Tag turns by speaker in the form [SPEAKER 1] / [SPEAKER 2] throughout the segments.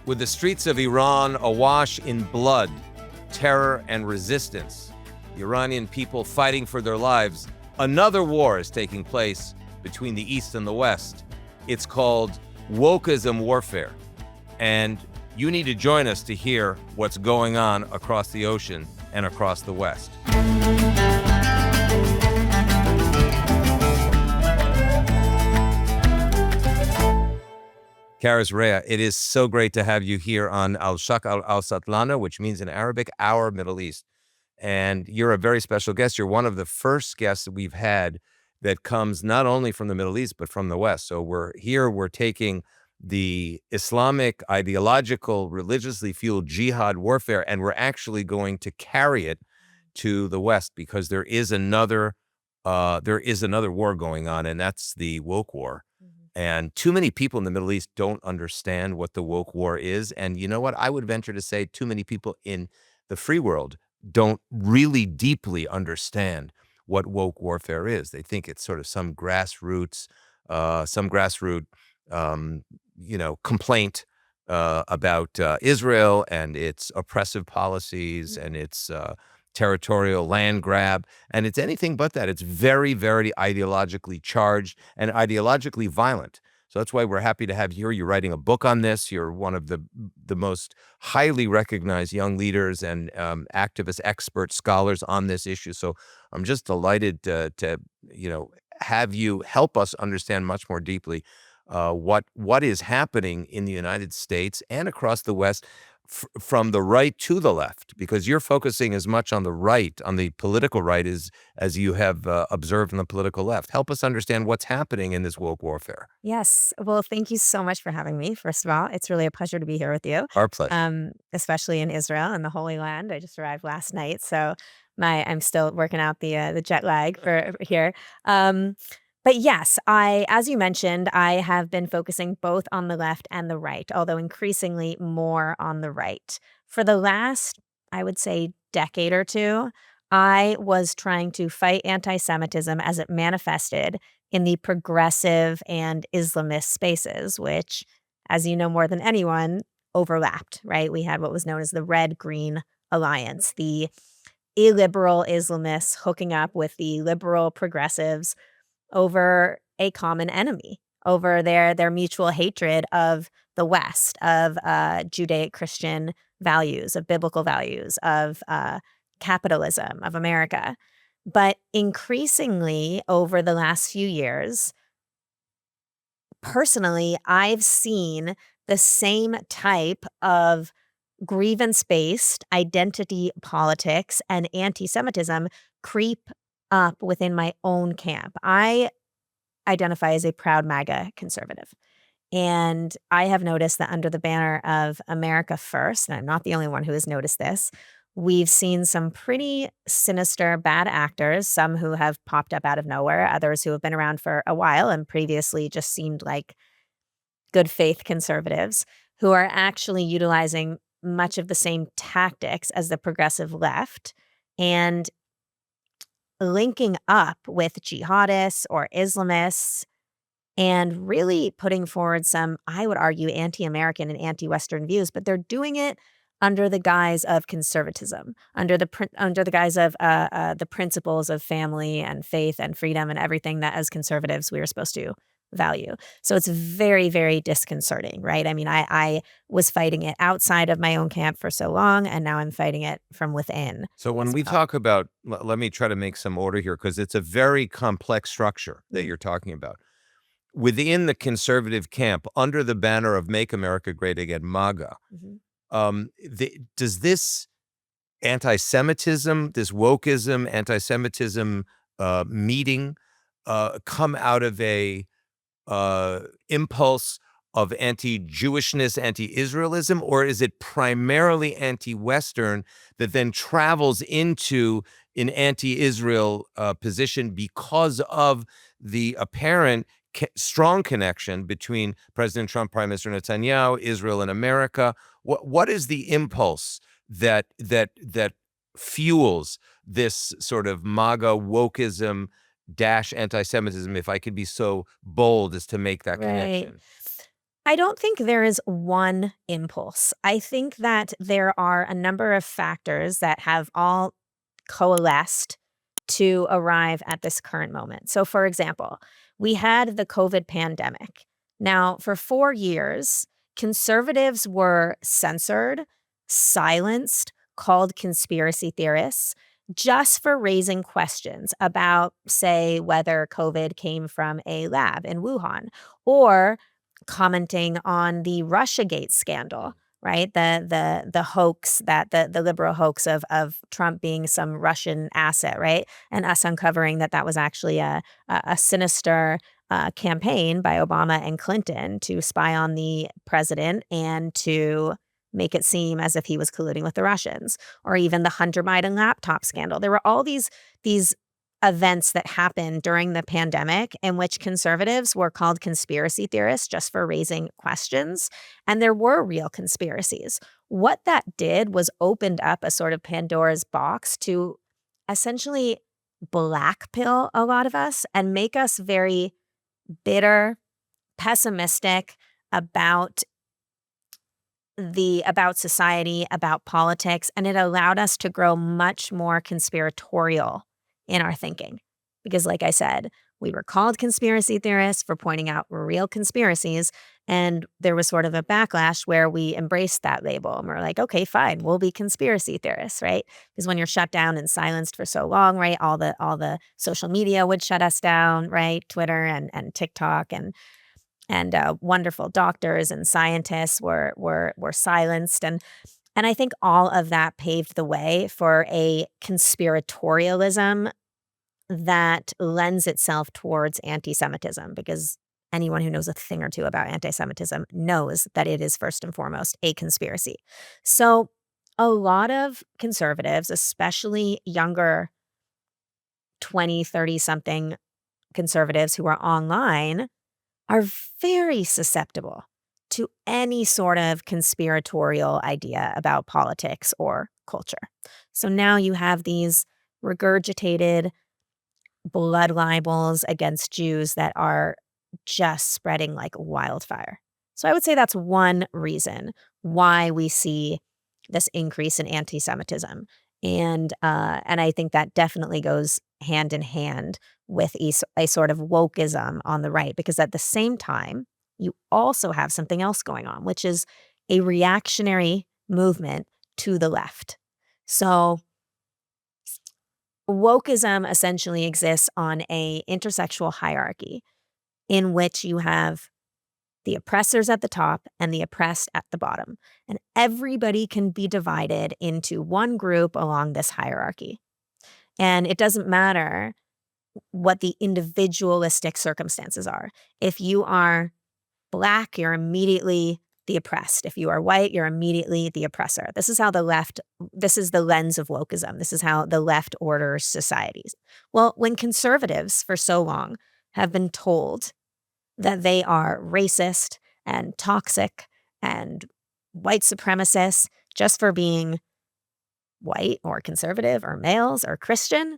[SPEAKER 1] With the streets of Iran awash in blood, terror, and resistance, the Iranian people fighting for their lives, another war is taking place between the East and the West. It's called wokeism warfare. And you need to join us to hear what's going on across the ocean and across the West. Karis Rhea, it is so great to have you here on Al-Shaq Al-Satlana, which means in Arabic, our Middle East. And you're a very special guest. You're one of the first guests that we've had that comes not only from the Middle East, but from the West. So we're taking the Islamic, ideological, religiously fueled jihad warfare, and we're actually going to carry it to the West because there is another war going on, and that's the woke war. And too many people in the Middle East don't understand what the woke war is. And you know what? I would venture to say too many people in the free world don't really deeply understand what woke warfare is. They think it's sort of some grassroots complaint about Israel and its oppressive policies and its territorial land grab, and it's anything but that. It's very, very ideologically charged and ideologically violent. So that's why we're happy to have you here. You're writing a book on this. You're one of the most highly recognized young leaders and activist, expert scholars on this issue. So I'm just delighted to have you help us understand much more deeply what is happening in the United States and across the West, from the right to the left, because you're focusing as much on the right, on the political right, as you have observed on the political left. Help us understand what's happening in this woke warfare.
[SPEAKER 2] Yes. Well, thank you so much for having me. First of all, it's really a pleasure to be here with you.
[SPEAKER 1] Our pleasure.
[SPEAKER 2] Especially in Israel and the Holy Land. I just arrived last night, so I'm still working out the jet lag for here. But yes, as you mentioned, I have been focusing both on the left and the right, although increasingly more on the right. For the last, I would say, decade or two, I was trying to fight anti-Semitism as it manifested in the progressive and Islamist spaces, which, as you know more than anyone, overlapped, right? We had what was known as the Red-Green Alliance, the illiberal Islamists hooking up with the liberal progressives over a common enemy, over their mutual hatred of the West, of Judeo-Christian values, of biblical values, of capitalism, of America. But increasingly over the last few years, personally, I've seen the same type of grievance-based identity politics and anti-Semitism creep up within my own camp. I identify as a proud MAGA conservative. And I have noticed that under the banner of America First, and I'm not the only one who has noticed this, we've seen some pretty sinister bad actors, some who have popped up out of nowhere, others who have been around for a while and previously just seemed like good faith conservatives, who are actually utilizing much of the same tactics as the progressive left and linking up with jihadists or Islamists and really putting forward some, I would argue, anti-American and anti-Western views, but they're doing it under the guise of conservatism, under the guise of the principles of family and faith and freedom and everything that as conservatives we are supposed to value. So it's very, very disconcerting, right? I mean, I was fighting it outside of my own camp for so long, and now I'm fighting it from within.
[SPEAKER 1] So when we talk about, let me try to make some order here, because it's a very complex structure that you're talking about. Within the conservative camp, under the banner of Make America Great Again, MAGA, does this anti-Semitism, this wokeism, anti-Semitism meeting come out of a impulse of anti-Jewishness, anti-Israelism, or is it primarily anti-Western that then travels into an anti-Israel position because of the apparent strong connection between President Trump, Prime Minister Netanyahu, Israel, and America? What is the impulse that fuels this sort of MAGA wokeism dash anti-Semitism, if I could be so bold as to make that connection?
[SPEAKER 2] I don't think there is one impulse. I think that there are a number of factors that have all coalesced to arrive at this current moment. So, for example, we had the COVID pandemic. Now, for 4 years, conservatives were censored, silenced, called conspiracy theorists just for raising questions about, say, whether COVID came from a lab in Wuhan or commenting on the Russiagate scandal, right? The hoax that the liberal hoax of Trump being some Russian asset, right? And us uncovering that that was actually a sinister campaign by Obama and Clinton to spy on the president and to make it seem as if he was colluding with the Russians, or even the Hunter Biden laptop scandal. There were all these events that happened during the pandemic in which conservatives were called conspiracy theorists just for raising questions. And there were real conspiracies. What that did was opened up a sort of Pandora's box to essentially black pill a lot of us and make us very bitter, pessimistic about about society, about politics, and it allowed us to grow much more conspiratorial in our thinking. Because like I said, we were called conspiracy theorists for pointing out real conspiracies, and there was sort of a backlash where we embraced that label and we're like, okay, fine, we'll be conspiracy theorists, right? Because when you're shut down and silenced for so long, right, all the social media would shut us down, right? Twitter and TikTok and wonderful doctors and scientists were silenced, and I think all of that paved the way for a conspiratorialism that lends itself towards anti-Semitism, because anyone who knows a thing or two about anti-Semitism knows that it is first and foremost a conspiracy. So a lot of conservatives, especially younger 20, 30 something conservatives who are online, are very susceptible to any sort of conspiratorial idea about politics or culture. So now you have these regurgitated blood libels against Jews that are just spreading like wildfire. So I would say that's one reason why we see this increase in anti-Semitism, and I think that definitely goes hand in hand with a sort of wokeism on the right, because at the same time, you also have something else going on, which is a reactionary movement to the left. So wokeism essentially exists on a intersexual hierarchy in which you have the oppressors at the top and the oppressed at the bottom. And everybody can be divided into one group along this hierarchy. And it doesn't matter what the individualistic circumstances are. If you are Black, you're immediately the oppressed. If you are white, you're immediately the oppressor. This is how this is the lens of wokeism. This is how the left orders societies. Well, when conservatives for so long have been told that they are racist and toxic and white supremacists just for being white or conservative or males or Christian,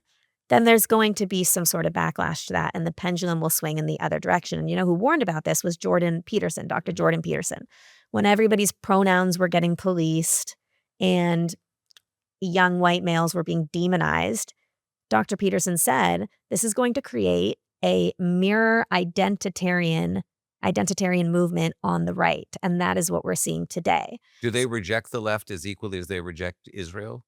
[SPEAKER 2] then there's going to be some sort of backlash to that, and the pendulum will swing in the other direction. And you know who warned about this was Jordan Peterson, Dr. Jordan Peterson. When everybody's pronouns were getting policed and young white males were being demonized, Dr. Peterson said this is going to create a mirror identitarian movement on the right, and that is what we're seeing today.
[SPEAKER 1] Do they reject the left as equally as they reject Israel?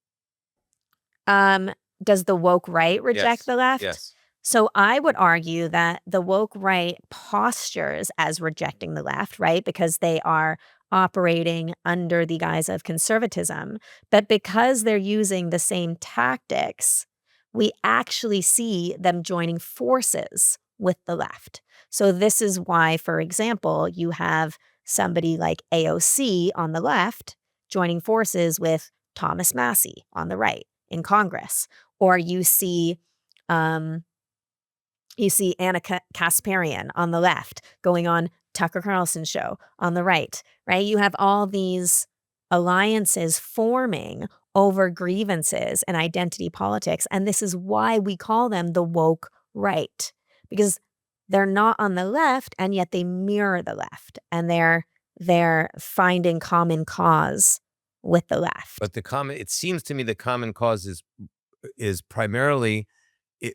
[SPEAKER 2] Does the woke right reject
[SPEAKER 1] Yes.
[SPEAKER 2] the left?
[SPEAKER 1] Yes.
[SPEAKER 2] So I would argue that the woke right postures as rejecting the left, right? Because they are operating under the guise of conservatism. But because they're using the same tactics, we actually see them joining forces with the left. So this is why, for example, you have somebody like AOC on the left joining forces with Thomas Massey on the right in Congress, or um, you see Anna Kasparian on the left going on Tucker Carlson show on the right, right? You have all these alliances forming over grievances and identity politics, and this is why we call them the woke right, because they're not on the left, and yet they mirror the left, and they're they're finding common cause with the left.
[SPEAKER 1] But it seems to me the common cause is primarily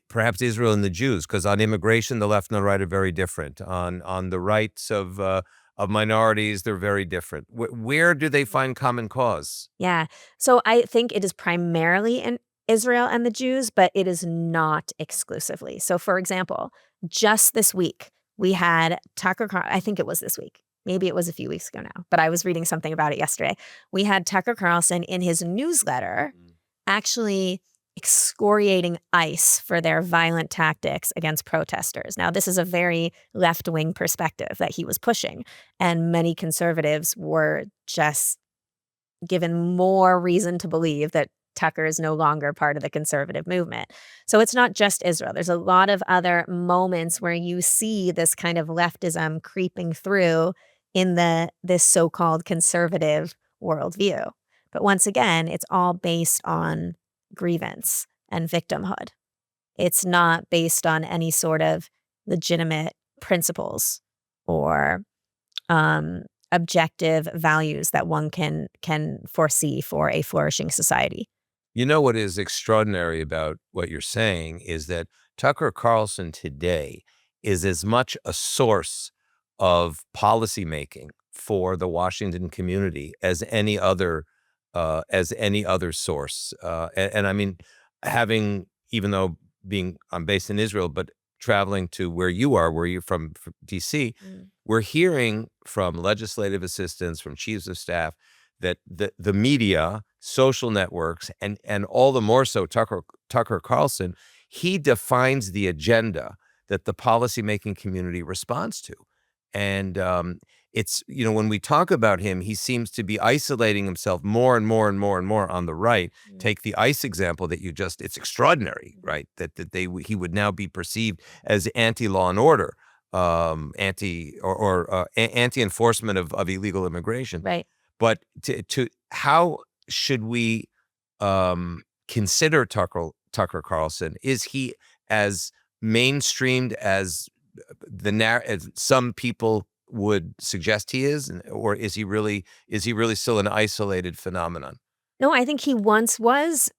[SPEAKER 1] perhaps Israel and the Jews, because on immigration, the left and the right are very different. On the rights of minorities, they're very different. Where do they find common cause?
[SPEAKER 2] Yeah. So I think it is primarily in Israel and the Jews, but it is not exclusively. So, for example, just this week, we had I think it was this week. Maybe it was a few weeks ago now, but I was reading something about it yesterday. We had Tucker Carlson in his newsletter actually excoriating ICE for their violent tactics against protesters. Now, this is a very left-wing perspective that he was pushing, and many conservatives were just given more reason to believe that Tucker is no longer part of the conservative movement. So it's not just Israel. There's a lot of other moments where you see this kind of leftism creeping through in this so-called conservative worldview. But once again, it's all based on grievance and victimhood. It's not based on any sort of legitimate principles or objective values that one can foresee for a flourishing society.
[SPEAKER 1] You know what is extraordinary about what you're saying is that Tucker Carlson today is as much a source of policymaking for the Washington community as any other source. And I mean, even though I'm based in Israel, but traveling to where you're from DC, we're hearing from legislative assistants, from chiefs of staff, that the media, social networks, and all the more so Tucker Carlson, he defines the agenda that the policymaking community responds to. And it's, when we talk about him, he seems to be isolating himself more and more and more and more on the right. Take the ICE example that it's extraordinary, right? That he would now be perceived as anti-law and order, anti-enforcement of illegal immigration.
[SPEAKER 2] Right.
[SPEAKER 1] But how should we consider Tucker Carlson? Is he as mainstreamed as as some people would suggest he is, or is he really still an isolated phenomenon?
[SPEAKER 2] No, I think he once was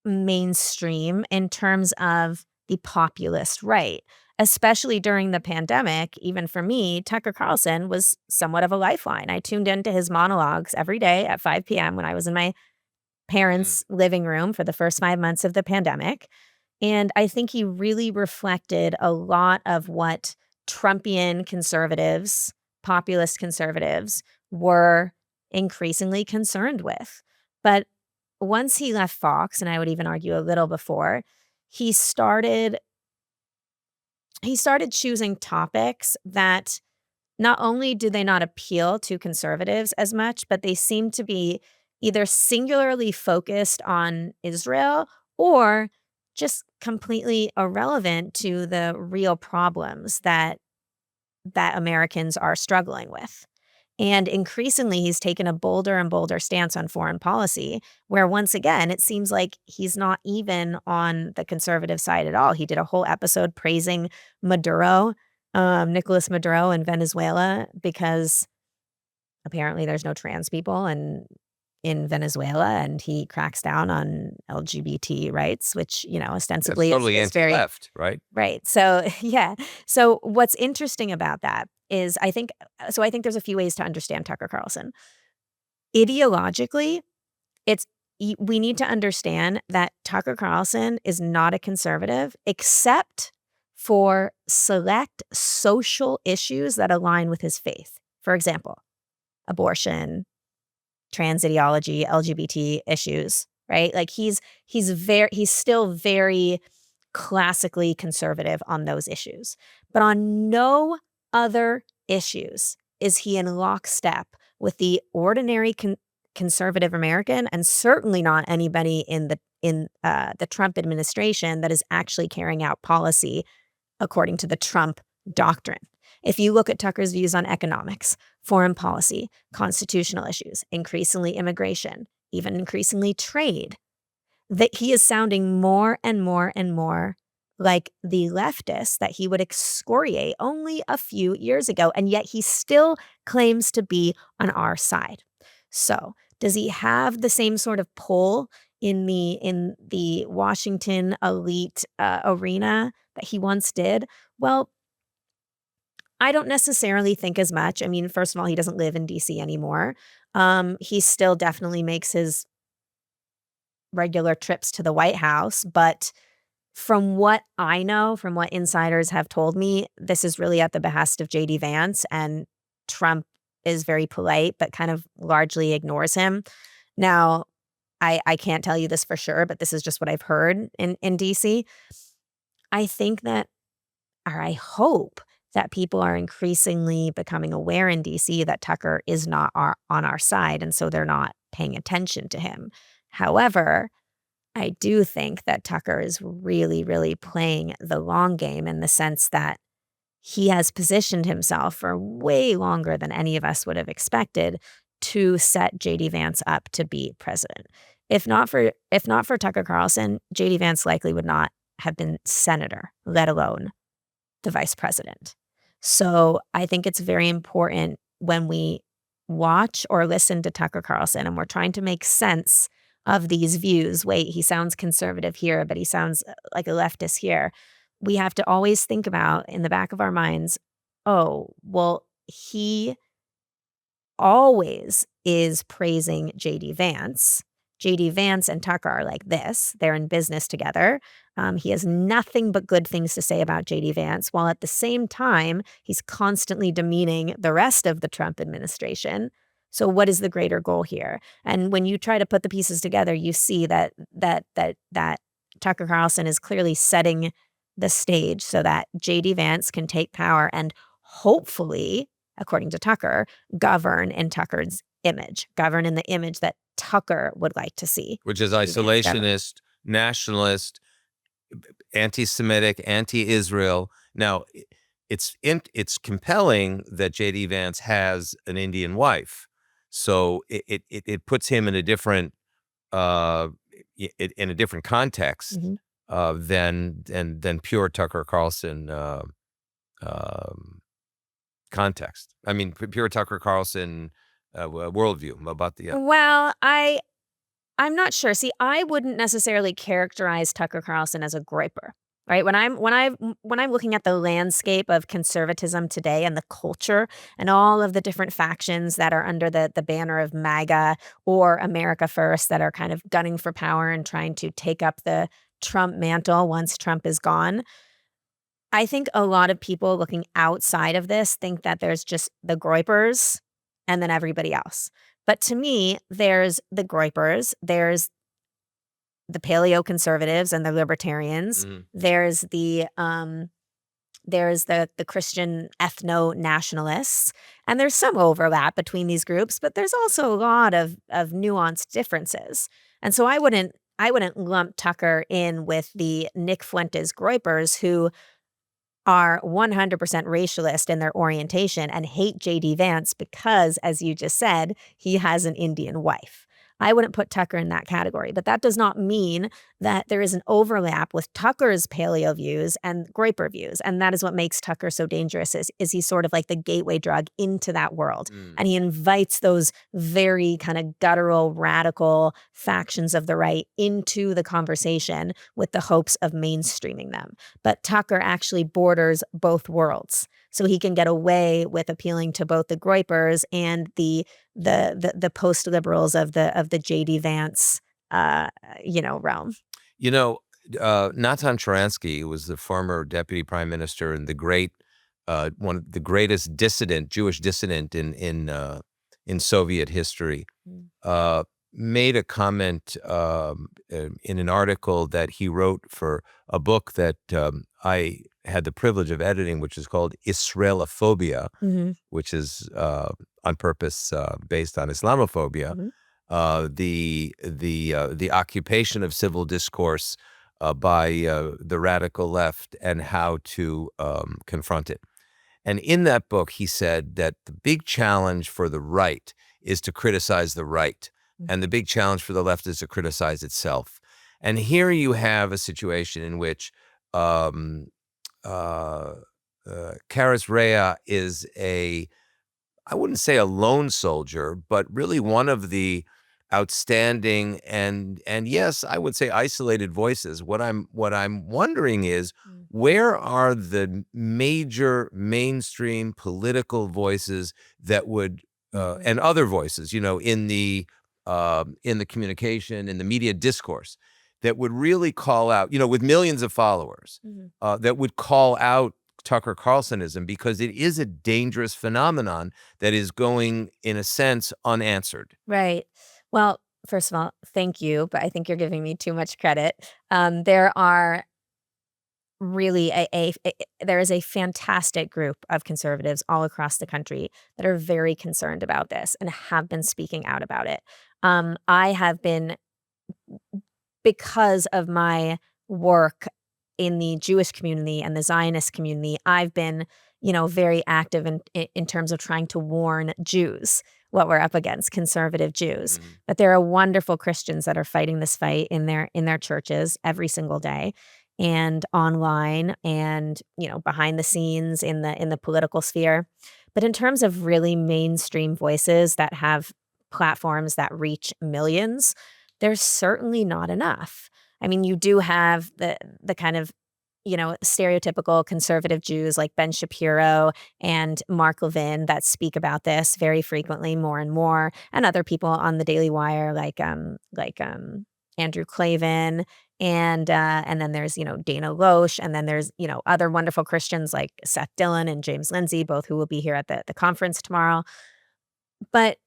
[SPEAKER 2] mainstream in terms of the populist right. Especially during the pandemic, even for me, Tucker Carlson was somewhat of a lifeline. I tuned into his monologues every day at 5 p.m. when I was in my parents' living room for the first 5 months of the pandemic. And I think he really reflected a lot of what Trumpian conservatives, populist conservatives, were increasingly concerned with. But once he left Fox, and I would even argue a little before, he started choosing topics that not only do they not appeal to conservatives as much, but they seem to be either singularly focused on Israel or just completely irrelevant to the real problems that Americans are struggling with. And increasingly, he's taken a bolder and bolder stance on foreign policy, where once again, it seems like he's not even on the conservative side at all. He did a whole episode praising Maduro, Nicolas Maduro in Venezuela, because apparently there's no trans people in Venezuela, and he cracks down on LGBT rights, which, ostensibly
[SPEAKER 1] That's totally
[SPEAKER 2] is very
[SPEAKER 1] anti-left, right?
[SPEAKER 2] Right. So, yeah. So what's interesting about that is I think there's a few ways to understand Tucker Carlson. Ideologically, we need to understand that Tucker Carlson is not a conservative except for select social issues that align with his faith. For example, abortion, trans ideology, LGBT issues, right? Like he's still very classically conservative on those issues. But on no other issues is he in lockstep with the ordinary conservative American, and certainly not anybody in the Trump administration that is actually carrying out policy according to the Trump doctrine. If you look at Tucker's views on economics, foreign policy, constitutional issues, increasingly immigration, even increasingly trade, that he is sounding more and more and more like the leftists that he would excoriate only a few years ago, and yet he still claims to be on our side. So, does he have the same sort of pull in the Washington elite arena that he once did? Well, I don't necessarily think as much. I mean, first of all, he doesn't live in DC anymore. He still definitely makes his regular trips to the White House, but from what I know, from what insiders have told me, this is really at the behest of JD Vance, and Trump is very polite, but kind of largely ignores him. Now, I can't tell you this for sure, but this is just what I've heard in DC. I think that, or I hope that people are increasingly becoming aware in DC that Tucker is not on our side, and so they're not paying attention to him. However, I do think that Tucker is really, really playing the long game in the sense that he has positioned himself for way longer than any of us would have expected to set JD Vance up to be president. If not for Tucker Carlson, JD Vance likely would not have been senator, let alone the vice president. So I think it's very important when we watch or listen to Tucker Carlson and we're trying to make sense of these views. Wait, he sounds conservative here, but he sounds like a leftist here. We have to always think about in the back of our minds, oh, well, he always is praising JD Vance. JD Vance and Tucker are like this. They're in business together. He has nothing but good things to say about JD Vance, while at the same time, he's constantly demeaning the rest of the Trump administration. So what is the greater goal here? And when you try to put the pieces together, you see that Tucker Carlson is clearly setting the stage so that JD Vance can take power and hopefully, according to Tucker, govern in Tucker's image, govern in the image that Tucker would like to see.
[SPEAKER 1] Which is isolationist, nationalist, anti-Semitic, anti-Israel. Now, it's compelling that JD Vance has an Indian wife, so it puts him in a different context than pure Tucker Carlson context. I mean, pure Tucker Carlson worldview about the.
[SPEAKER 2] Well, I'm not sure. See, I wouldn't necessarily characterize Tucker Carlson as a groyper, right? When I'm looking at the landscape of conservatism today and the culture and all of the different factions that are under the banner of MAGA or America First that are kind of gunning for power and trying to take up the Trump mantle once Trump is gone, I think a lot of people looking outside of this think that there's just the groypers and then everybody else. But to me, there's the groypers, there's the paleo conservatives and the libertarians, there's the Christian ethno-nationalists, and there's some overlap between these groups, but there's also a lot of nuanced differences. And so I wouldn't lump Tucker in with the Nick Fuentes groypers who are 100% racialist in their orientation and hate JD Vance because, as you just said, he has an Indian wife. I wouldn't put Tucker in that category, but that does not mean that there is an overlap with Tucker's paleo views and groyper views. And that is what makes Tucker so dangerous is he's sort of like the gateway drug into that world. And he invites those very kind of guttural, radical factions of the right into the conversation with the hopes of mainstreaming them. But Tucker actually borders both worlds. So he can get away with appealing to both the groypers and the post-liberals of the JD Vance realm.
[SPEAKER 1] Natan Sharansky was the former deputy prime minister and the great one of the greatest Jewish dissident in Soviet history. Made a comment in an article that he wrote for a book that I had the privilege of editing, which is called Israelophobia, which is on purpose based on Islamophobia, the occupation of civil discourse by the radical left and how to confront it. And in that book, he said that the big challenge for the right is to criticize the right. And the big challenge for the left is to criticize itself. And here you have a situation in which Karis Rhea is I wouldn't say a lone soldier, but really one of the outstanding and yes, I would say isolated voices. What I'm wondering is, where are the major mainstream political voices that would and other voices, in the communication, in the media discourse, that would really call out, with millions of followers, that would call out Tucker Carlsonism, because it is a dangerous phenomenon that is going, in a sense, unanswered.
[SPEAKER 2] Right. Well, first of all, thank you, but I think you're giving me too much credit. There are really there is a fantastic group of conservatives all across the country that are very concerned about this and have been speaking out about it. I have been, because of my work in the Jewish community and the Zionist community, I've been, very active in terms of trying to warn Jews what we're up against, conservative Jews. But there are wonderful Christians that are fighting this fight in their churches every single day, and online, and behind the scenes in the political sphere. But in terms of really mainstream voices that have platforms that reach millions, there's certainly not enough. I mean, you do have the kind of, stereotypical conservative Jews like Ben Shapiro and Mark Levin that speak about this very frequently, more and more, and other people on the Daily Wire like Andrew Klavan, and then there's Dana Loesch, and then there's other wonderful Christians like Seth Dillon and James Lindsay, both who will be here at the conference tomorrow. But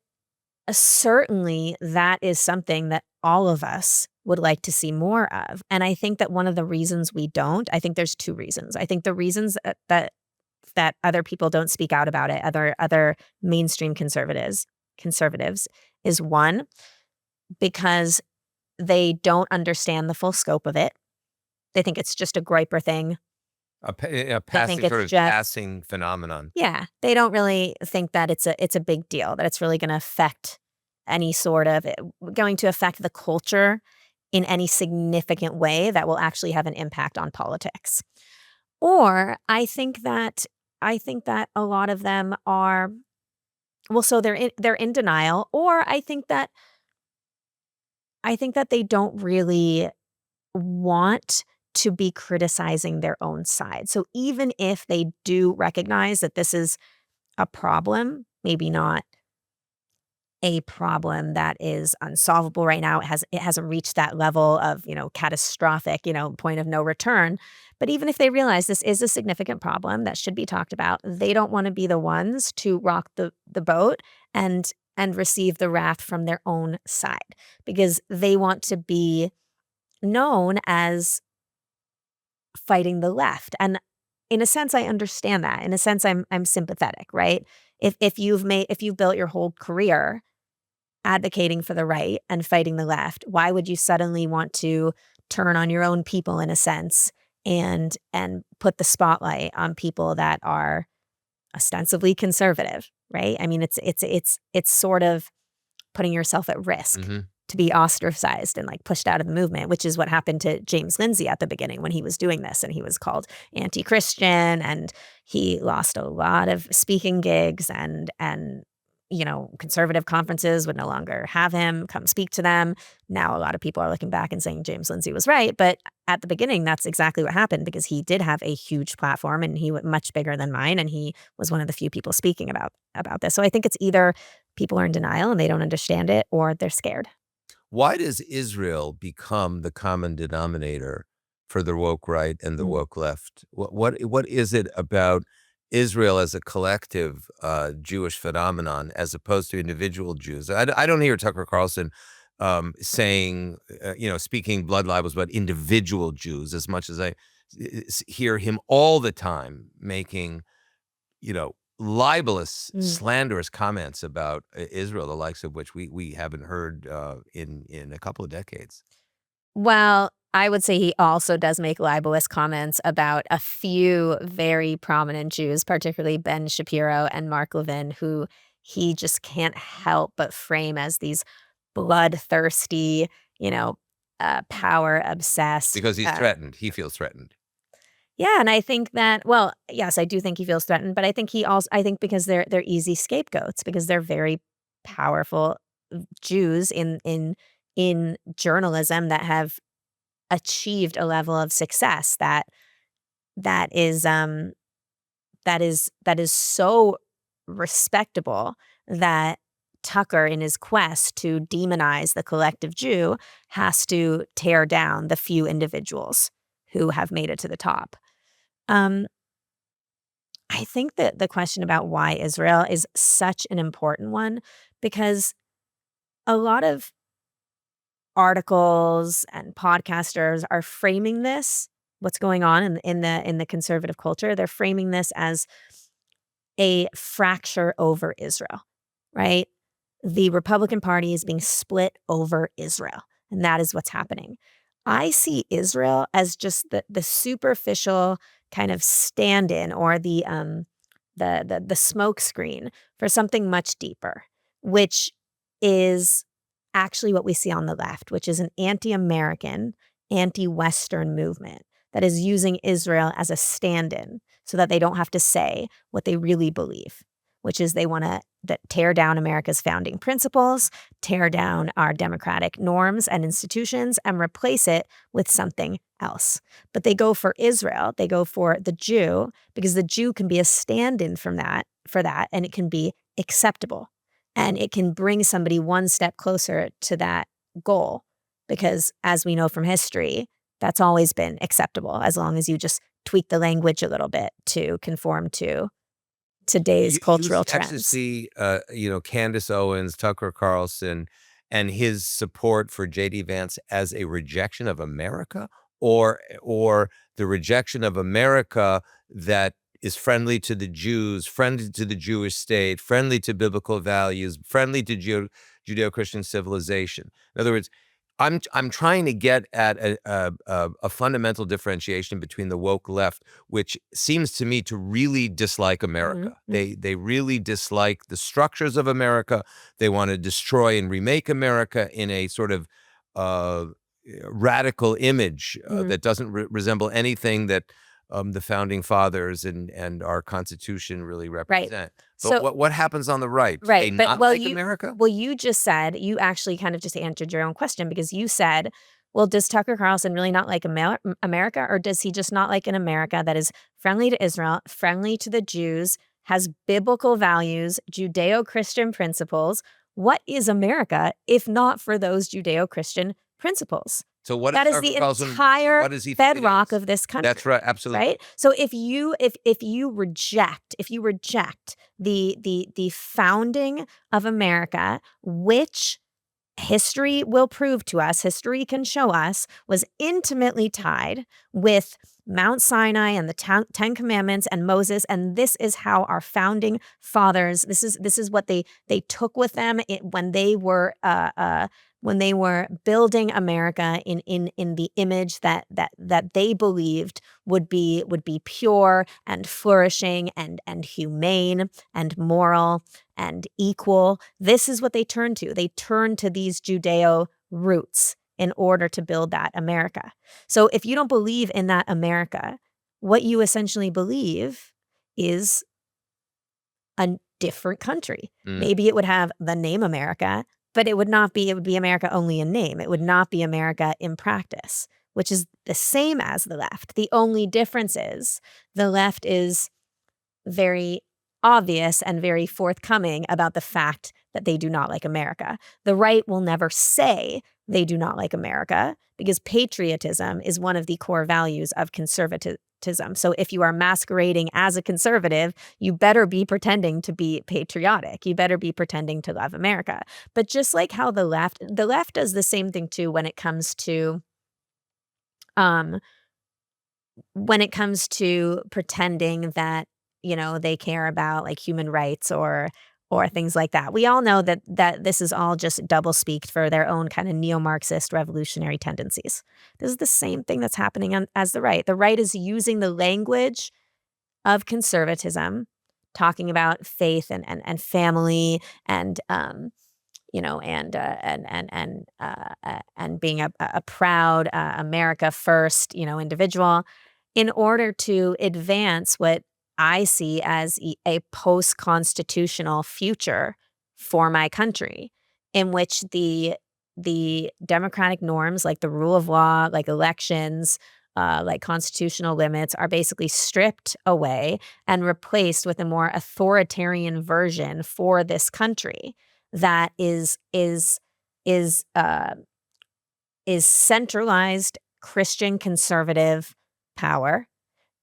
[SPEAKER 2] certainly that is something that all of us would like to see more of. And I think that one of the reasons we don't, I think there's two reasons. I think the reasons that other people don't speak out about it, other mainstream conservatives, is one, because they don't understand the full scope of it. They think it's just a griper thing.
[SPEAKER 1] A
[SPEAKER 2] They
[SPEAKER 1] passing
[SPEAKER 2] think it's
[SPEAKER 1] sort of
[SPEAKER 2] just
[SPEAKER 1] passing phenomenon.
[SPEAKER 2] Yeah, they don't really think that it's a big deal, that it's really gonna affect any sort of going to affect the culture in any significant way that will actually have an impact on politics. Or I think that a lot of them are, well, so they're in denial, or I think that they don't really want to be criticizing their own side. So even if they do recognize that this is a problem, maybe not a problem that is unsolvable right now. It hasn't reached that level of, catastrophic, point of no return. But even if they realize this is a significant problem that should be talked about, they don't want to be the ones to rock the boat and receive the wrath from their own side, because they want to be known as fighting the left. And in a sense, I understand that. In a sense, I'm sympathetic, right? If you've built your whole career advocating for the right and fighting the left, why would you suddenly want to turn on your own people, in a sense, and put the spotlight on people that are ostensibly conservative, right? I mean, it's sort of putting yourself at risk to be ostracized and pushed out of the movement, which is what happened to James Lindsay at the beginning when he was doing this, and he was called anti-Christian, and he lost a lot of speaking gigs, and conservative conferences would no longer have him come speak to them. Now a lot of people are looking back and saying James Lindsay was right, but at the beginning that's exactly what happened, because he did have a huge platform, and he was much bigger than mine, and he was one of the few people speaking about this. So I think it's either people are in denial and they don't understand it, or they're scared.
[SPEAKER 1] Why does Israel become the common denominator for the woke right and the woke left? What is it about Israel as a collective Jewish phenomenon as opposed to individual Jews? I don't hear Tucker Carlson saying, speaking blood libels about individual Jews as much as I hear him all the time making, libelous, slanderous comments about Israel, the likes of which we haven't heard in a couple of decades.
[SPEAKER 2] Well, I would say he also does make libelous comments about a few very prominent Jews, particularly Ben Shapiro and Mark Levin, who he just can't help but frame as these bloodthirsty, power obsessed.
[SPEAKER 1] Because he's threatened. He feels threatened.
[SPEAKER 2] Yeah, and I think that, well, yes, I do think he feels threatened, but I think I think because they're easy scapegoats because they're very powerful Jews in journalism that have achieved a level of success that is that is so respectable that Tucker, in his quest to demonize the collective Jew, has to tear down the few individuals who have made it to the top. Um, I think that the question about why Israel is such an important one because a lot of articles and podcasters are framing this, what's going on in the conservative culture, they're framing this as a fracture over Israel, right? The Republican Party is being split over Israel, and that is what's happening. I see Israel as just the superficial kind of stand-in or the smoke screen for something much deeper, which is actually what we see on the left, which is an anti-American, anti-Western movement that is using Israel as a stand-in so that they don't have to say what they really believe, which is they want to tear down America's founding principles, tear down our democratic norms and institutions, and replace it with something else. But they go for Israel, they go for the Jew, because the Jew can be a stand-in for that, and it can be acceptable. And it can bring somebody one step closer to that goal. Because as we know from history, that's always been acceptable as long as you just tweak the language a little bit to conform to today's cultural
[SPEAKER 1] Actually
[SPEAKER 2] trends.
[SPEAKER 1] see, Candace Owens, Tucker Carlson, and his support for JD Vance as a rejection of America, or the rejection of America that is friendly to the Jews, friendly to the Jewish state, friendly to biblical values, friendly to Judeo-Christian civilization. In other words, I'm trying to get at a fundamental differentiation between the woke left, which seems to me to really dislike America. They really dislike the structures of America. They want to destroy and remake America in a sort of radical image that doesn't resemble anything that the founding fathers and our Constitution really represent. But
[SPEAKER 2] So
[SPEAKER 1] what happens on the right? Do they
[SPEAKER 2] Right, but
[SPEAKER 1] not like America?
[SPEAKER 2] you just said you actually kind of just answered your own question because you said, "Well, does Tucker Carlson really not like America, or does he just not like an America that is friendly to Israel, friendly to the Jews, has biblical values, Judeo-Christian principles? What is America if not for those Judeo-Christian principles?"
[SPEAKER 1] So what
[SPEAKER 2] That
[SPEAKER 1] does
[SPEAKER 2] is
[SPEAKER 1] Tucker
[SPEAKER 2] the
[SPEAKER 1] Carlson,
[SPEAKER 2] entire
[SPEAKER 1] what does he think it
[SPEAKER 2] bedrock
[SPEAKER 1] is?
[SPEAKER 2] of this country.
[SPEAKER 1] That's right, absolutely.
[SPEAKER 2] Right? So if you reject the founding of America, which history will prove to us, history can show us, was intimately tied with Mount Sinai and the Ten Commandments and Moses, and this is how our founding fathers. This is what they took with them when they were building America in the image that they believed would be pure and flourishing and humane and moral and equal. This is what they turned to. They turned to these Judeo roots in order to build that America. So if you don't believe in that America, what you essentially believe is a different country. Maybe it would have the name America, but it would be America only in name. It would not be America in practice, which is the same as the left. The only difference is the left is very obvious and very forthcoming about the fact that they do not like America. The right will never say they do not like America because patriotism is one of the core values of conservatism. So if you are masquerading as a conservative, you better be pretending to be patriotic. You better be pretending to love America. But just like how the left does the same thing too um when it comes to pretending that, they care about like human rights or things like that. We all know that this is all just double speak for their own kind of neo-Marxist revolutionary tendencies. This is the same thing that's happening as the right. The right is using the language of conservatism, talking about faith and family and and being a proud America first, individual, in order to advance what I see as a post-constitutional future for my country, in which the democratic norms, like the rule of law, like elections, like constitutional limits, are basically stripped away and replaced with a more authoritarian version for this country that is is centralized Christian conservative power.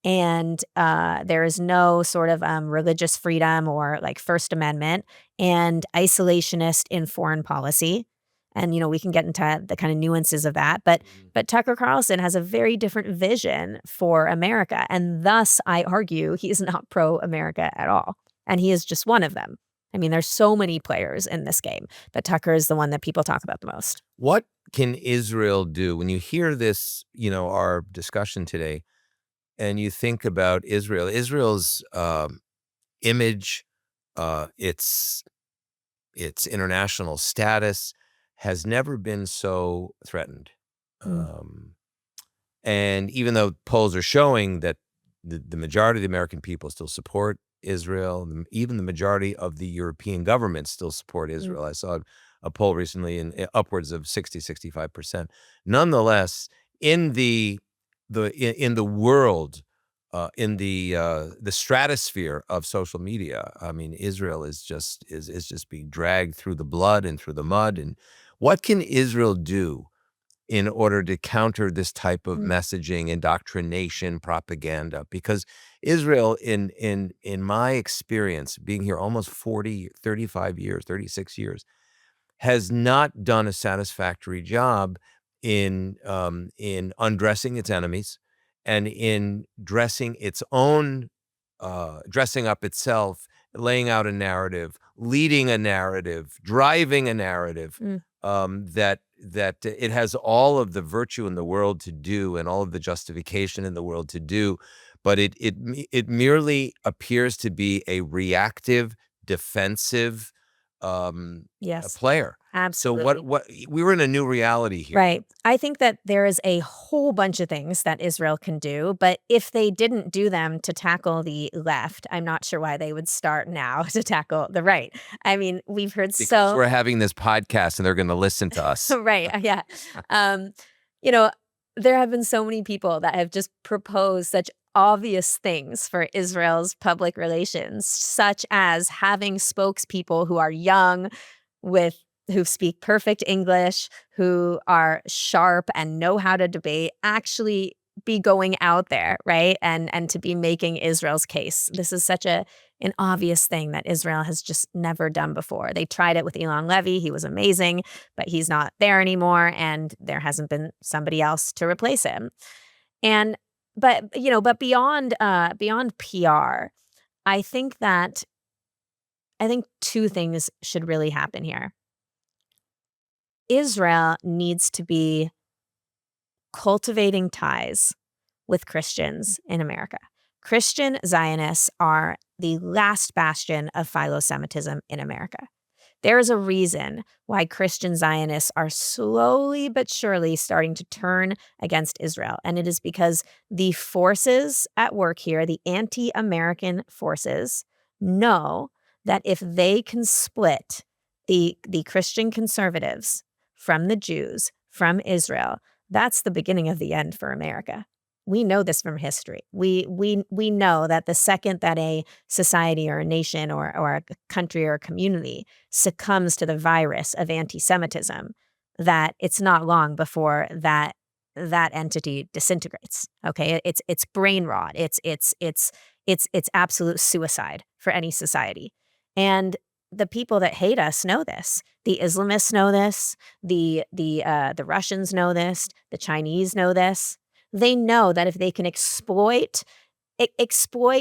[SPEAKER 2] And there is no sort of religious freedom or like First Amendment, and isolationist in foreign policy. And we can get into the kind of nuances of that, but Tucker Carlson has a very different vision for America, and thus I argue he is not pro-America at all, and he is just one of them. I mean, there's so many players in this game, but Tucker is the one that people talk about the most.
[SPEAKER 1] What can Israel do when you hear this, our discussion today, and you think about Israel's image, its international status has never been so threatened. And even though polls are showing that the majority of the American people still support Israel, even the majority of the European governments still support Israel. I saw a poll recently in upwards of 65%. Nonetheless, in the world, in the stratosphere of social media, I mean, Israel is just being dragged through the blood and through the mud. And what can Israel do in order to counter this type of messaging, indoctrination, propaganda? Because Israel, in my experience, being here almost 35 years, 36 years, has not done a satisfactory job in undressing its enemies and in dressing up itself, laying out a narrative, leading a narrative, driving a narrative that it has all of the virtue in the world to do and all of the justification in the world to do, but it merely appears to be a reactive, defensive
[SPEAKER 2] Yes,
[SPEAKER 1] player.
[SPEAKER 2] absolutely.
[SPEAKER 1] So what we were in a new reality here.
[SPEAKER 2] Right. I think that there is a whole bunch of things that Israel can do, but if they didn't do them to tackle the left, I'm not sure why they would start now to tackle the right. I mean, we've heard
[SPEAKER 1] Because we're having this podcast and they're going to listen to us.
[SPEAKER 2] Right, yeah. You know, there have been so many people that have just proposed such obvious things for Israel's public relations, such as having spokespeople who are young, who speak perfect English, who are sharp and know how to debate, actually be going out there, right? And to be making Israel's case. This is such an obvious thing that Israel has just never done before. They tried it with Elon Levy. He was amazing, but he's not there anymore, and there hasn't been somebody else to replace him. But beyond PR, I think two things should really happen here. Israel needs to be cultivating ties with Christians in America. Christian Zionists are the last bastion of philo-Semitism in America. There is a reason why Christian Zionists are slowly but surely starting to turn against Israel, and it is because the forces at work here, the anti-American forces, know that if they can split the Christian conservatives from the Jews, from Israel, that's the beginning of the end for America. We know this from history. We know that the second that a society or a nation or a country or a community succumbs to the virus of anti-Semitism, that it's not long before that entity disintegrates. Okay, it's brain rot. It's absolute suicide for any society. And the people that hate us know this. The Islamists know this. The Russians know this. The Chinese know this. They know that if they can exploit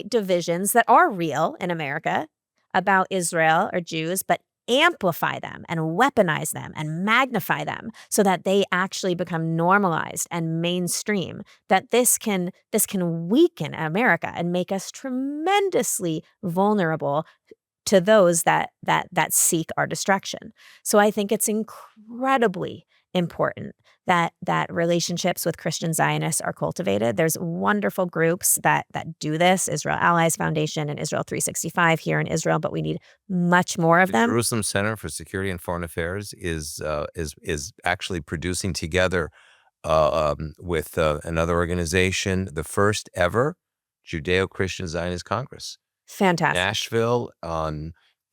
[SPEAKER 2] divisions that are real in America about Israel or Jews, but amplify them and weaponize them and magnify them so that they actually become normalized and mainstream, that this can weaken America and make us tremendously vulnerable to those that seek our destruction. So I think it's incredibly important that relationships with Christian Zionists are cultivated. There's wonderful groups that do this, Israel Allies Foundation and Israel 365 here in Israel, but we need much more of
[SPEAKER 1] The
[SPEAKER 2] them.
[SPEAKER 1] Jerusalem Center for Security and Foreign Affairs is actually producing together with another organization the first ever Judeo-Christian Zionist Congress.
[SPEAKER 2] Fantastic.
[SPEAKER 1] Nashville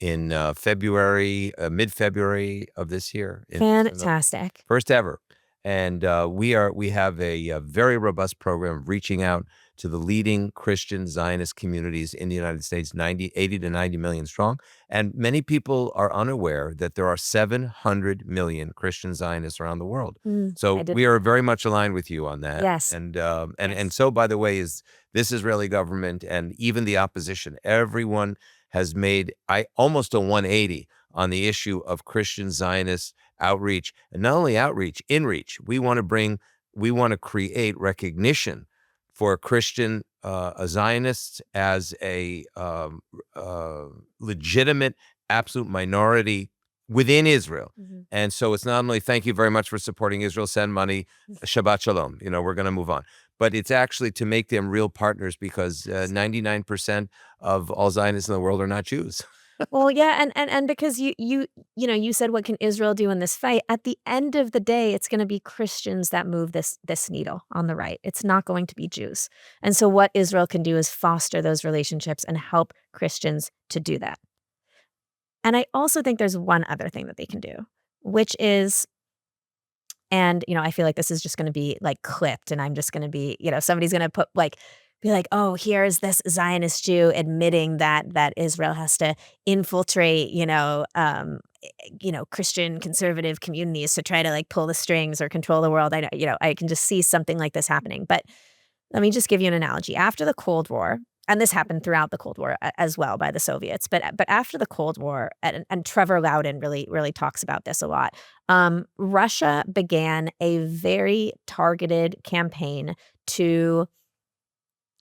[SPEAKER 1] in February, mid-February of this year.
[SPEAKER 2] Fantastic.
[SPEAKER 1] First ever. And we have a very robust program of reaching out to the leading Christian Zionist communities in the United States, 80 to 90 million strong. And many people are unaware that there are 700 million Christian Zionists around the world. So we are very much aligned with you on that.
[SPEAKER 2] Yes.
[SPEAKER 1] And so, by the way, is this Israeli government and even the opposition, everyone has made almost a 180 on the issue of Christian Zionist outreach, and not only outreach, inreach. We want to create recognition for Christian Zionists as a legitimate, absolute minority within Israel. And so it's not only thank you very much for supporting Israel, send money, Shabbat Shalom, we're going to move on. But it's actually to make them real partners because 99% of all Zionists in the world are not Jews.
[SPEAKER 2] Well, yeah, and because you said what can Israel do in this fight? At the end of the day, it's going to be Christians that move this needle on the right. It's not going to be Jews. And so what Israel can do is foster those relationships and help Christians to do that. And I also think there's one other thing that they can do, which is, and I feel like this is just going to be like clipped, and I'm just going to be, somebody's going to be like, oh, here's this Zionist Jew admitting that Israel has to infiltrate, Christian conservative communities to try to like pull the strings or control the world. I know, I can just see something like this happening. But let me just give you an analogy. After the Cold War, and this happened throughout the Cold War as well by the Soviets, but after the Cold War, and Trevor Loudon really talks about this a lot. Russia began a very targeted campaign to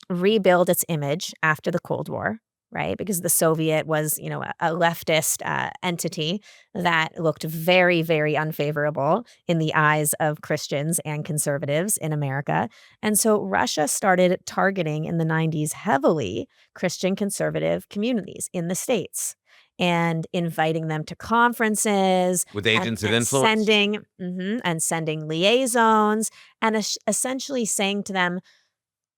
[SPEAKER 2] rebuild its image after the Cold War, right? Because the Soviet was, a leftist entity that looked very, very unfavorable in the eyes of Christians and conservatives in America. And so Russia started targeting in the 90s heavily Christian conservative communities in the States and inviting them to conferences
[SPEAKER 1] with agents of influence,
[SPEAKER 2] sending liaisons and essentially saying to them,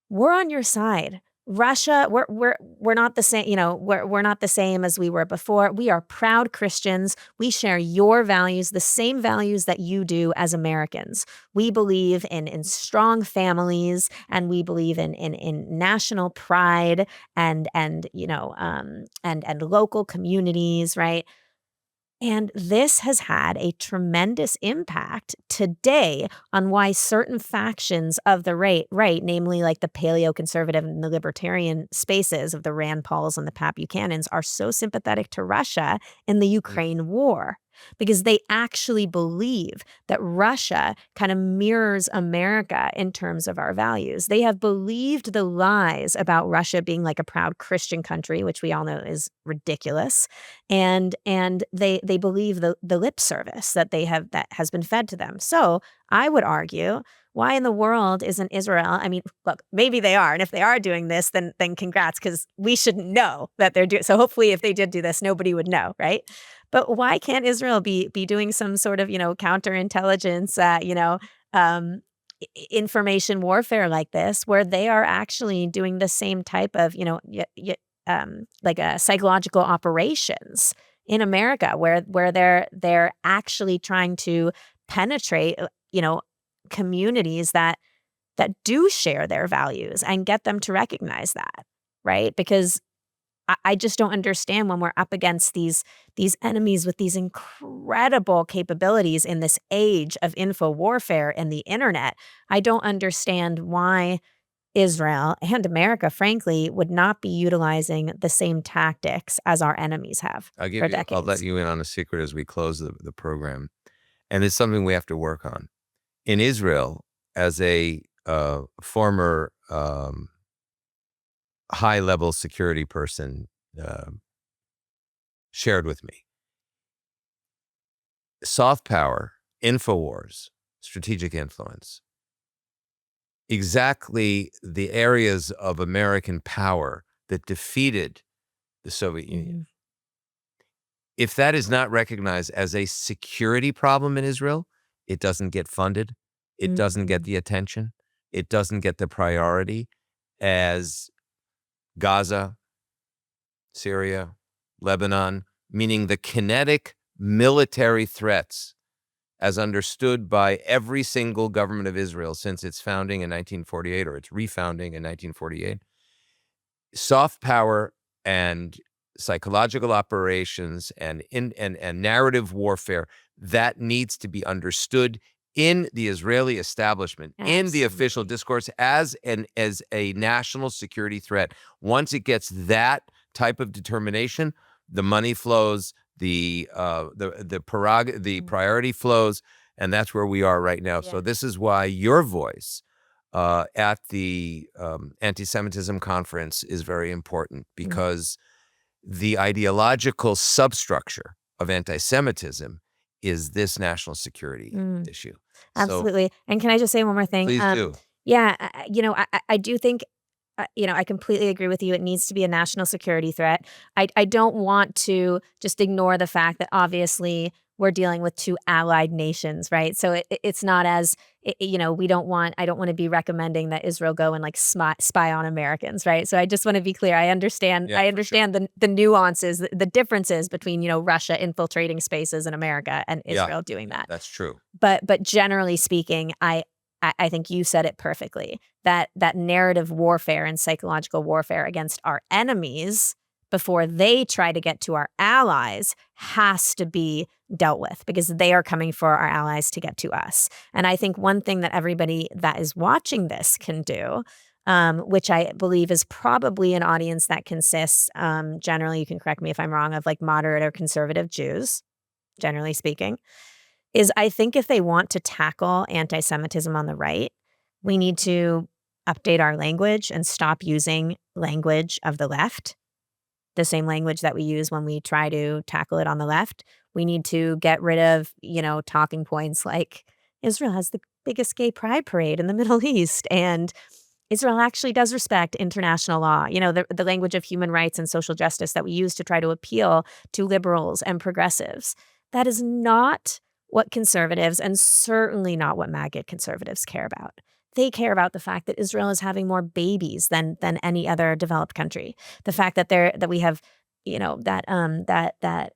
[SPEAKER 2] we're on your side. Russia, we're not the same, we're not the same as we were before. We are proud Christians. We share your values, the same values that you do as Americans. We believe in strong families, and we believe in national pride and local communities, right? And this has had a tremendous impact today on why certain factions of the right, namely like the paleoconservative and the libertarian spaces of the Rand Pauls and the Pat Buchanans, are so sympathetic to Russia in the Ukraine war. Because they actually believe that Russia kind of mirrors America in terms of our values. They have believed the lies about Russia being like a proud Christian country, which we all know is ridiculous. And they believe the lip service that has been fed to them. So I would argue, why in the world isn't Israel? I mean, look, maybe they are. And if they are doing this, then congrats, because we shouldn't know that they're doing. So hopefully if they did do this, nobody would know, right? But why can't Israel be doing some sort of, counterintelligence, information warfare like this, where they are actually doing the same type of, like psychological operations in America, where they're actually trying to penetrate, communities that do share their values and get them to recognize that, right? Because I just don't understand when we're up against these enemies with these incredible capabilities in this age of info warfare and the internet. I don't understand why Israel and America, frankly, would not be utilizing the same tactics as our enemies have for decades.
[SPEAKER 1] I'll let you in on a secret as we close the program. And it's something we have to work on. In Israel, as a former high-level security person, shared with me. Soft power, InfoWars, strategic influence, exactly the areas of American power that defeated the Soviet Union. If that is not recognized as a security problem in Israel, it doesn't get funded, it doesn't get the attention, it doesn't get the priority as Gaza, Syria, Lebanon, meaning the kinetic military threats as understood by every single government of Israel since its founding in 1948 or its refounding in 1948. Soft power and psychological operations and narrative warfare that needs to be understood in the Israeli establishment, in the official discourse as a national security threat. Once it gets that type of determination, the money flows, the priority flows, and that's where we are right now. So this is why your voice at the anti-Semitism conference is very important, because the ideological substructure of anti-Semitism is this national security issue.
[SPEAKER 2] Absolutely. And can I just say one more thing?
[SPEAKER 1] Please do.
[SPEAKER 2] Yeah, I do think, I completely agree with you. It needs to be a national security threat. I don't want to just ignore the fact that obviously we're dealing with two allied nations, right? So it's not as, I don't want to be recommending that Israel go and like spy on Americans, right? So I just want to be clear. I understand the nuances, the differences between, Russia infiltrating spaces in America and Israel doing that.
[SPEAKER 1] That's true.
[SPEAKER 2] But generally speaking, I think you said it perfectly, that narrative warfare and psychological warfare against our enemies before they try to get to our allies has to be dealt with, because they are coming for our allies to get to us. And I think one thing that everybody that is watching this can do, which I believe is probably an audience that consists, generally, you can correct me if I'm wrong, of like moderate or conservative Jews, generally speaking, is I think if they want to tackle anti-Semitism on the right, we need to update our language and stop using language of the left, the same language that we use when we try to tackle it on the left. We need to get rid of, talking points like Israel has the biggest gay pride parade in the Middle East, and Israel actually does respect international law. The language of human rights and social justice that we use to try to appeal to liberals and progressives. That is not what conservatives, and certainly not what MAGA conservatives, care about. They care about the fact that Israel is having more babies than any other developed country. The fact that we have, that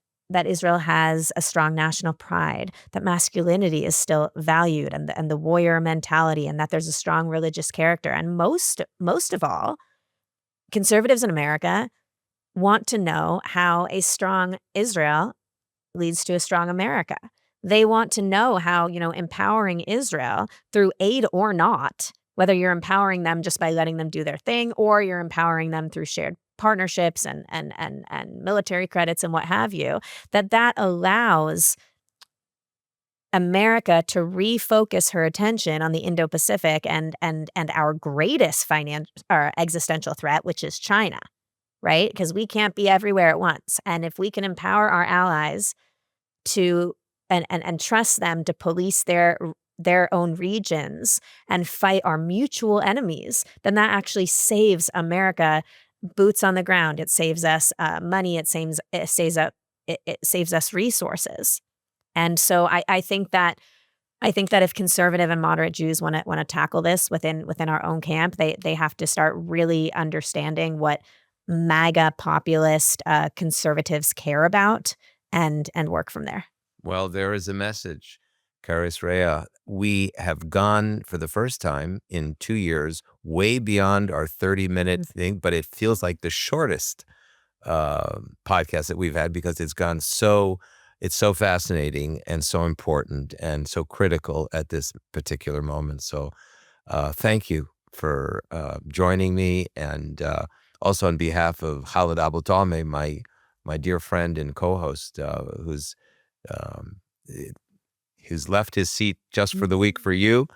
[SPEAKER 2] Israel has a strong national pride, that masculinity is still valued, and the warrior mentality, and that there's a strong religious character. And most of all, conservatives in America want to know how a strong Israel leads to a strong America. They want to know how, empowering Israel through aid or not, whether you're empowering them just by letting them do their thing, or you're empowering them through shared partnerships and military credits and what have you, that allows America to refocus her attention on the Indo-Pacific and our greatest existential threat, which is China, right? Because we can't be everywhere at once. And if we can empower our allies to and trust them to police their own regions and fight our mutual enemies, then that actually saves America boots on the ground. It saves us money. It saves us resources. And so I think that if conservative and moderate Jews want to tackle this within our own camp, they have to start really understanding what MAGA populist conservatives care about and work from there.
[SPEAKER 1] Well, there is a message, Karis Rhea. We have gone for the first time in 2 years way beyond our 30-minute thing, but it feels like the shortest podcast that we've had, because it's so fascinating and so important and so critical at this particular moment. So thank you for joining me, and also on behalf of Khaled Abu Talmeh, my dear friend and co-host, who's left his seat just for the week for you.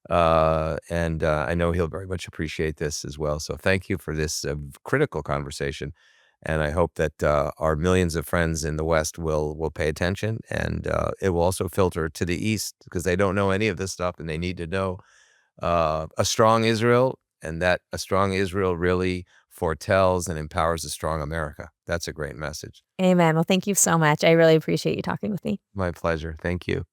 [SPEAKER 1] And I know he'll very much appreciate this as well. So thank you for this critical conversation. And I hope that our millions of friends in the West will pay attention, and it will also filter to the East because they don't know any of this stuff, and they need to know a strong Israel, and that a strong Israel really foretells and empowers a strong America. That's a great message.
[SPEAKER 2] Amen. Well, thank you so much. I really appreciate you talking with me.
[SPEAKER 1] My pleasure. Thank you.